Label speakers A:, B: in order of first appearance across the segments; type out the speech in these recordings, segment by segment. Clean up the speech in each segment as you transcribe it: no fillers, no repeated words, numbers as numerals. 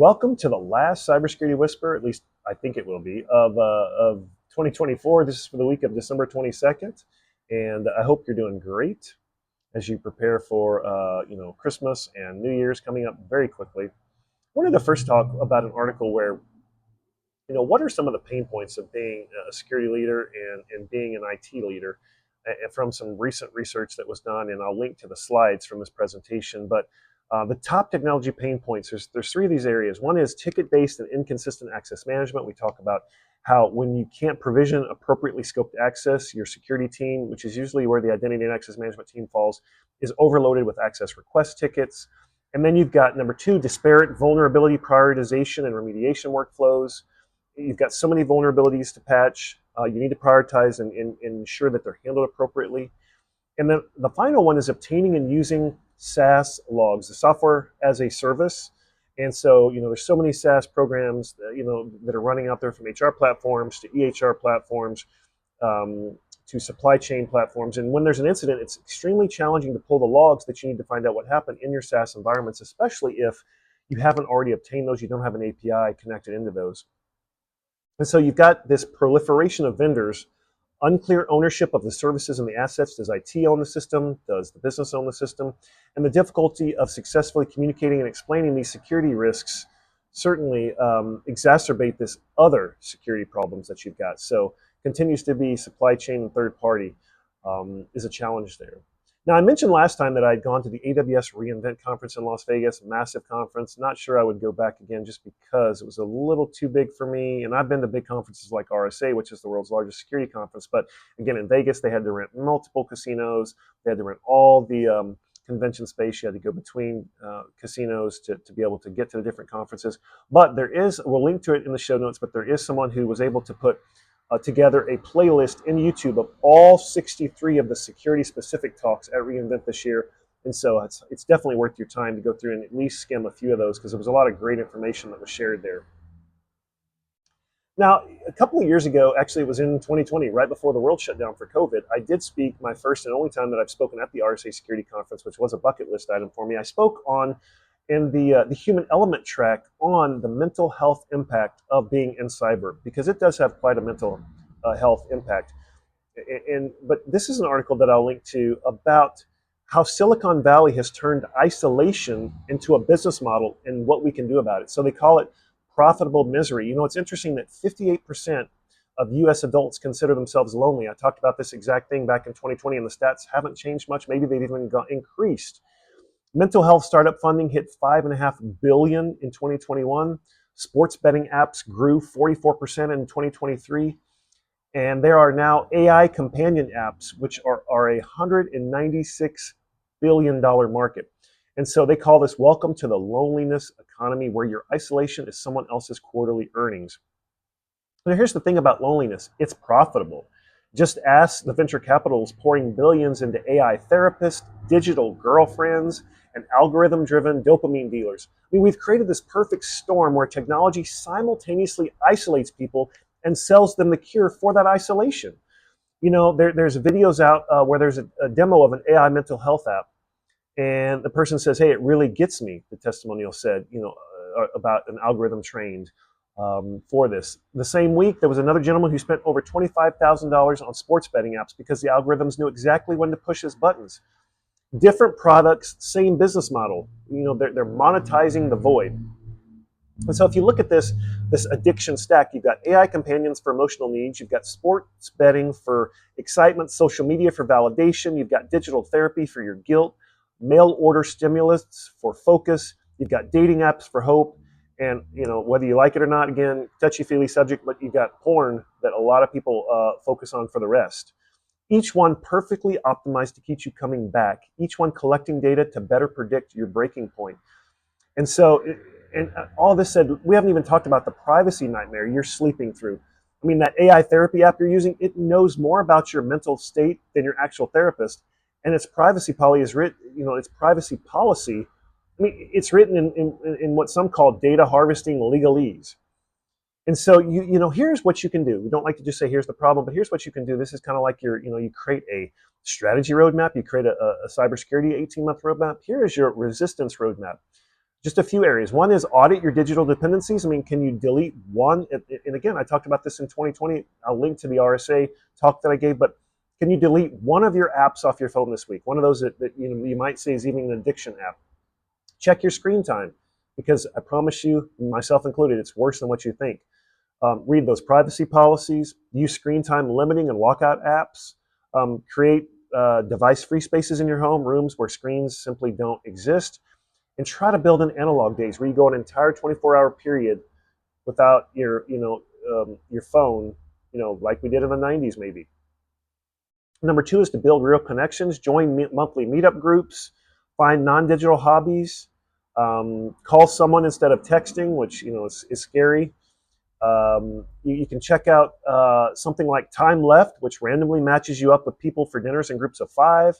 A: Welcome to the last Cybersecurity Whisperer, at least I think it will be, of 2024. This is for the week of December 22nd, and I hope you're doing great as you prepare for Christmas and New Year's coming up very quickly. I wanted to first talk about an article where, what are some of the pain points of being a security leader and being an IT leader from some recent research that was done, and I'll link to the slides from this presentation. But the top technology pain points, there's three of these areas. One is ticket-based and inconsistent access management. We talk about how when you can't provision appropriately scoped access, your security team, which is usually where the identity and access management team falls, is overloaded with access request tickets. And then you've got number two, disparate vulnerability prioritization and remediation workflows. You've got so many vulnerabilities to patch. You need to prioritize and ensure that they're handled appropriately. And then the final one is obtaining and using SaaS logs, the software as a service. And so, there's so many SaaS programs, that are running out there, from HR platforms to EHR platforms to supply chain platforms. And when there's an incident, it's extremely challenging to pull the logs that you need to find out what happened in your SaaS environments, especially if you haven't already obtained those, you don't have an API connected into those. And so you've got this proliferation of vendors, unclear ownership of the services and the assets. Does IT own the system? Does the business own the system? And the difficulty of successfully communicating and explaining these security risks certainly exacerbate this other security problems that you've got. So continues to be supply chain and third party is a challenge there. Now, I mentioned last time that I'd gone to the AWS reInvent conference in Las Vegas, massive conference. Not sure I would go back again just because it was a little too big for me. And I've been to big conferences like RSA, which is the world's largest security conference. But again, in Vegas, they had to rent multiple casinos. They had to rent all the convention space. You had to go between casinos to be able to get to the different conferences. But we'll link to it in the show notes, but there is someone who was able to put together a playlist in YouTube of all 63 of the security-specific talks at reInvent this year. And so it's definitely worth your time to go through and at least skim a few of those, because there was a lot of great information that was shared there. Now, a couple of years ago, actually it was in 2020, right before the world shut down for COVID, I did speak my first and only time that I've spoken at the RSA Security Conference, which was a bucket list item for me. I spoke in the human element track on the mental health impact of being in cyber, because it does have quite a mental health impact. But this is an article that I'll link to about how Silicon Valley has turned isolation into a business model and what we can do about it. So they call it profitable misery. It's interesting that 58% of US adults consider themselves lonely. I talked about this exact thing back in 2020, and the stats haven't changed much. Maybe they've even increased. Mental health startup funding hit $5.5 billion in 2021. Sports betting apps grew 44% in 2023. And there are now AI companion apps, which are a $196 billion market. And so they call this welcome to the loneliness economy, where your isolation is someone else's quarterly earnings. Now, here's the thing about loneliness. It's profitable. Just ask the venture capitals pouring billions into AI therapists, digital girlfriends, and algorithm-driven dopamine dealers. We've created this perfect storm where technology simultaneously isolates people and sells them the cure for that isolation. There's videos out where there's a demo of an AI mental health app, and the person says, "Hey, it really gets me," the testimonial said, about an algorithm trained for this. The same week, there was another gentleman who spent over $25,000 on sports betting apps because the algorithms knew exactly when to push his buttons. Different products, same business model. They're monetizing the void. And so if you look at this addiction stack, you've got AI companions for emotional needs, you've got sports betting for excitement, social media for validation, you've got digital therapy for your guilt, mail order stimulants for focus, you've got dating apps for hope, and whether you like it or not, again, touchy-feely subject, but you've got porn that a lot of people focus on for the rest. Each one perfectly optimized to keep you coming back, each one collecting data to better predict your breaking point. And so, and all this said, we haven't even talked about the privacy nightmare you're sleeping through. That AI therapy app you're using, it knows more about your mental state than your actual therapist. And its privacy policy is written, its privacy policy, it's written in what some call data harvesting legalese. And so here's what you can do. We don't like to just say here's the problem, but here's what you can do. This is kind of like you create a strategy roadmap, you create a cybersecurity 18-month roadmap. Here is your resistance roadmap. Just a few areas. One is audit your digital dependencies. I mean, can you delete one? And again, I talked about this in 2020. I'll link to the RSA talk that I gave, but can you delete one of your apps off your phone this week? One of those that you might say is even an addiction app. Check your screen time, because I promise you, myself included, it's worse than what you think. Read those privacy policies, use screen time limiting and lockout apps, create device-free spaces in your home, rooms where screens simply don't exist, and try to build in analog days where you go an entire 24-hour period without your phone, like we did in the 90s maybe. Number two is to build real connections, join monthly meetup groups, find non-digital hobbies, call someone instead of texting, which is scary. You can check out something like Time Left, which randomly matches you up with people for dinners in groups of 5.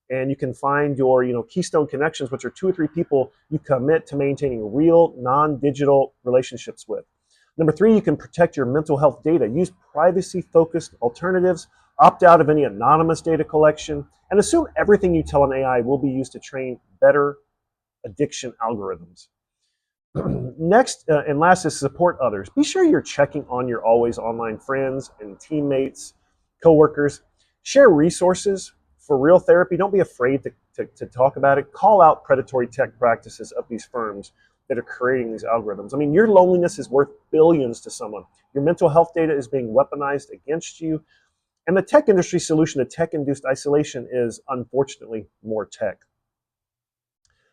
A: And you can find your keystone connections, which are 2 or 3 people you commit to maintaining real non-digital relationships with. Number 3, you can protect your mental health data. Use privacy-focused alternatives, opt out of any anonymous data collection, and assume everything you tell an AI will be used to train better addiction algorithms. Next and last is support others. Be sure you're checking on your always online friends and teammates, coworkers. Share resources for real therapy. Don't be afraid to talk about it. Call out predatory tech practices of these firms that are creating these algorithms. I mean, your loneliness is worth billions to someone. Your mental health data is being weaponized against you. And the tech industry solution to tech-induced isolation is, unfortunately, more tech.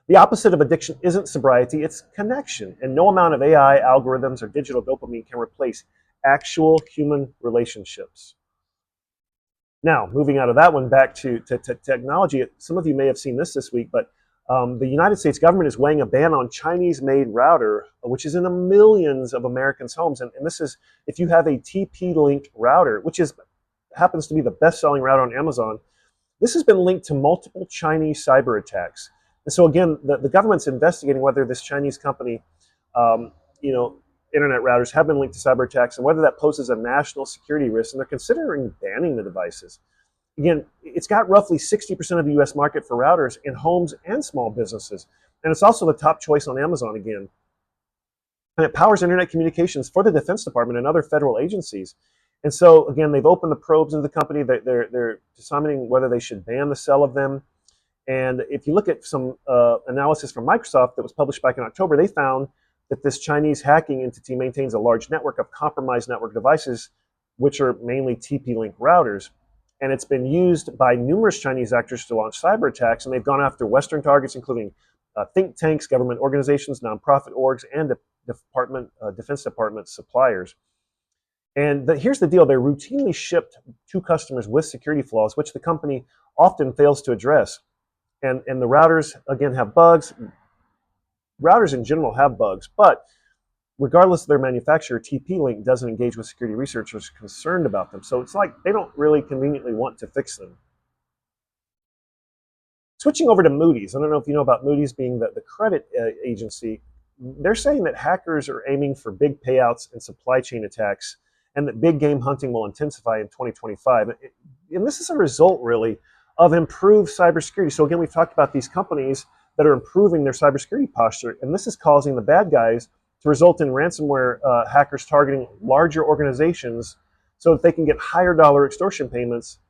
A: The opposite of addiction isn't sobriety, it's connection. And no amount of AI, algorithms, or digital dopamine can replace actual human relationships. Now, moving out of that one back to technology, some of you may have seen this week, but the United States government is weighing a ban on Chinese-made router, which is in the millions of Americans' homes. And this is if you have a TP-Link router, which happens to be the best-selling router on Amazon. This has been linked to multiple Chinese cyber attacks. And so again, the government's investigating whether this Chinese company, internet routers have been linked to cyber attacks and whether that poses a national security risk, and they're considering banning the devices. Again, it's got roughly 60% of the US market for routers in homes and small businesses. And it's also the top choice on Amazon again. And it powers internet communications for the Defense Department and other federal agencies. And so again, they've opened the probes into the company. They're deciding whether they should ban the sale of them. And if you look at some analysis from Microsoft that was published back in October, they found that this Chinese hacking entity maintains a large network of compromised network devices, which are mainly TP-Link routers. And it's been used by numerous Chinese actors to launch cyber attacks, and they've gone after Western targets, including think tanks, government organizations, nonprofit orgs, and Defense Department suppliers. And here's the deal. They're routinely shipped to customers with security flaws, which the company often fails to address. And the routers, again, have bugs. Routers in general have bugs, but regardless of their manufacturer, TP-Link doesn't engage with security researchers concerned about them. So it's like they don't really conveniently want to fix them. Switching over to Moody's. I don't know if you know about Moody's being the credit agency. They're saying that hackers are aiming for big payouts and supply chain attacks, and that big game hunting will intensify in 2025. And this is a result, really, of improved cybersecurity. So again, we've talked about these companies that are improving their cybersecurity posture, and this is causing the bad guys to result in ransomware hackers targeting larger organizations so that they can get higher dollar extortion payments.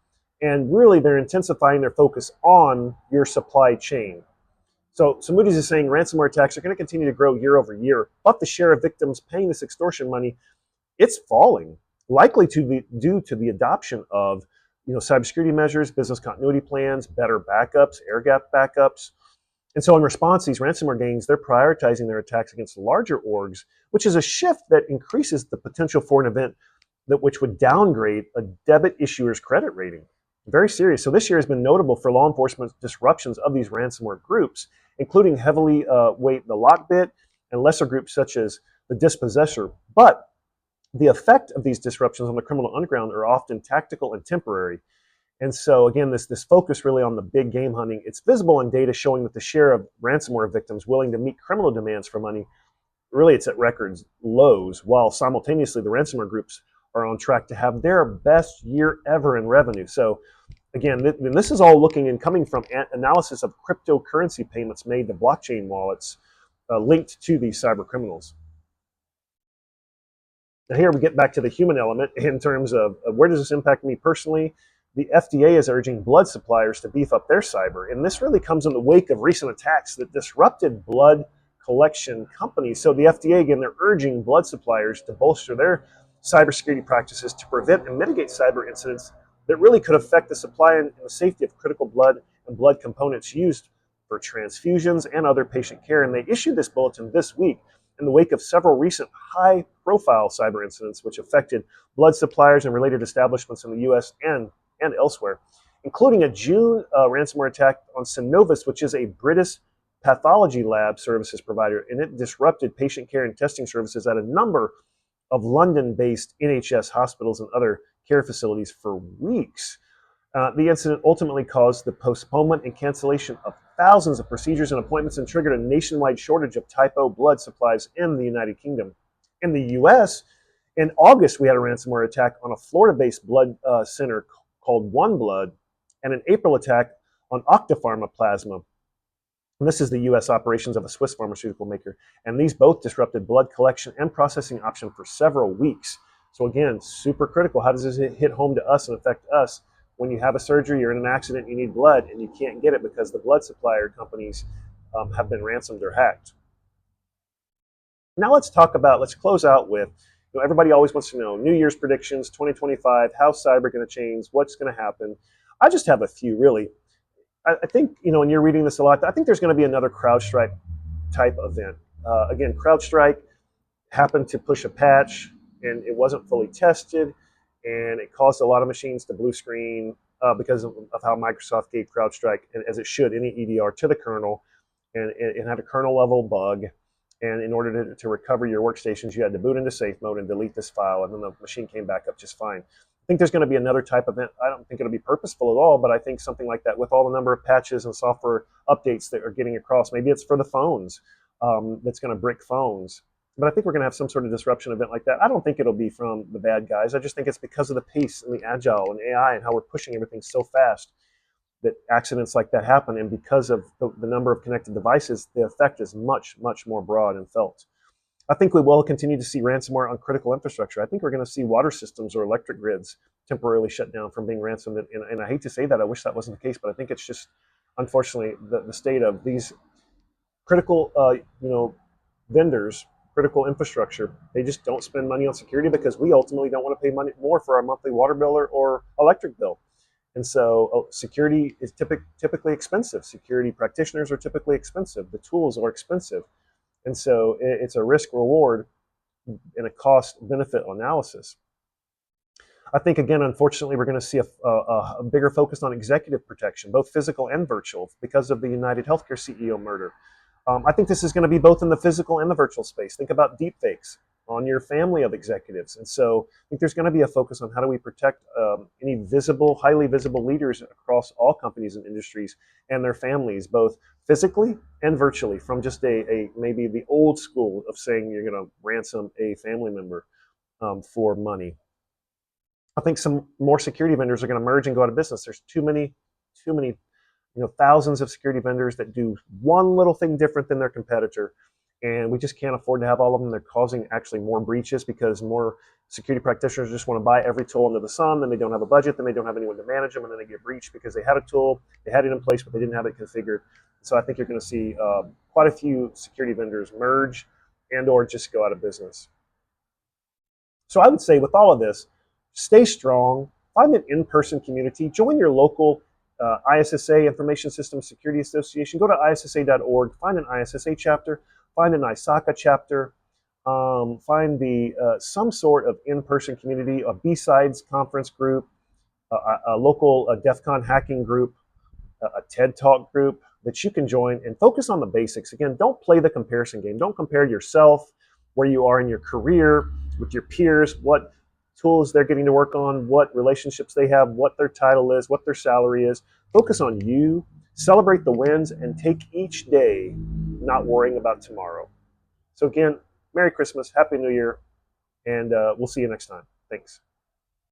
A: And really, they're intensifying their focus on your supply chain. So Moody's is saying ransomware attacks are going to continue to grow year over year, but the share of victims paying this extortion money, it's falling, likely due to the adoption of cybersecurity measures, business continuity plans, better backups, air-gapped backups. And so in response to these ransomware gangs, they're prioritizing their attacks against larger orgs, which is a shift that increases the potential for an event which would downgrade a debit issuer's credit rating. Very serious. So this year has been notable for law enforcement disruptions of these ransomware groups, including heavily weight the Lockbit and lesser groups such as the Dispossessor. But the effect of these disruptions on the criminal underground are often tactical and temporary. And so again, this focus really on the big game hunting, it's visible in data showing that the share of ransomware victims willing to meet criminal demands for money, really it's at record lows, while simultaneously the ransomware groups are on track to have their best year ever in revenue. So again, this is all looking and coming from analysis of cryptocurrency payments made to blockchain wallets. linked to these cyber criminals. Now here we get back to the human element in terms of where does this impact me personally? The FDA is urging blood suppliers to beef up their cyber, and this really comes in the wake of recent attacks that disrupted blood collection companies. So the FDA, again, they're urging blood suppliers to bolster their cybersecurity practices to prevent and mitigate cyber incidents that really could affect the supply and the safety of critical blood and blood components used for transfusions and other patient care. And they issued this bulletin this week in the wake of several recent high-profile cyber incidents which affected blood suppliers and related establishments in the U.S. and elsewhere, including a June ransomware attack on Synovus, which is a British pathology lab services provider, and it disrupted patient care and testing services at a number of London-based NHS hospitals and other care facilities for weeks. The incident ultimately caused the postponement and cancellation of thousands of procedures and appointments and triggered a nationwide shortage of type O blood supplies in the United Kingdom. In the US, in August, we had a ransomware attack on a Florida-based blood center called One Blood, and an April attack on Octapharma Plasma. And this is the US operations of a Swiss pharmaceutical maker. And these both disrupted blood collection and processing option for several weeks. So again, super critical. How does this hit home to us and affect us? When you have a surgery, you're in an accident, you need blood, and you can't get it because the blood supplier companies have been ransomed or hacked. Now let's close out with, everybody always wants to know New Year's predictions, 2025, how's cyber going to change, what's going to happen. I just have a few, really. I think, and you're reading this a lot, I think there's going to be another CrowdStrike type event. Again, CrowdStrike happened to push a patch, and it wasn't fully tested, and it caused a lot of machines to blue screen because of how Microsoft gave CrowdStrike, as it should, any EDR to the kernel, and it had a kernel level bug. And in order to recover your workstations, you had to boot into safe mode and delete this file, and then the machine came back up just fine. I think there's going to be another type of event. I don't think it'll be purposeful at all, but I think something like that with all the number of patches and software updates that are getting across. Maybe it's for the phones that's going to brick phones. But I think we're going to have some sort of disruption event like that. I don't think it'll be from the bad guys. I just think it's because of the pace and the agile and AI and how we're pushing everything so fast that accidents like that happen. And because of the number of connected devices, the effect is much, much more broad and felt. I think we will continue to see ransomware on critical infrastructure. I think we're going to see water systems or electric grids temporarily shut down from being ransomed. And I hate to say that. I wish that wasn't the case, but I think it's just, unfortunately, the state of these critical, vendors, critical infrastructure. They just don't spend money on security because we ultimately don't want to pay more for our monthly water bill or electric bill. And so security is typically expensive. Security practitioners are typically expensive. The tools are expensive. And so it's a risk reward and a cost benefit analysis. I think, again, unfortunately, we're going to see a bigger focus on executive protection, both physical and virtual, because of the United Healthcare CEO murder. I think this is going to be both in the physical and the virtual space. Think about deepfakes on your family of executives. And so I think there's going to be a focus on how do we protect any visible, highly visible leaders across all companies and industries and their families, both physically and virtually, from just maybe the old school of saying you're going to ransom a family member for money. I think some more security vendors are going to merge and go out of business. There's too many, thousands of security vendors that do one little thing different than their competitor. And we just can't afford to have all of them. They're causing actually more breaches because more security practitioners just want to buy every tool under the sun. Then they don't have a budget. Then they don't have anyone to manage them. And then they get breached because they had a tool, they had it in place, but they didn't have it configured. So I think you're going to see quite a few security vendors merge and or just go out of business. So I would say with all of this, stay strong, find an in-person community, join your local ISSA, Information Systems Security Association. Go to issa.org, find an ISSA chapter, find an ISACA chapter, find some sort of in-person community, a B-Sides conference group, a local DEF CON hacking group, a TED Talk group that you can join and focus on the basics. Again, don't play the comparison game. Don't compare yourself, where you are in your career, with your peers, what tools they're getting to work on, what relationships they have, what their title is, what their salary is. Focus on you, celebrate the wins, and take each day not worrying about tomorrow. So again, Merry Christmas, Happy New Year, and we'll see you next time. Thanks.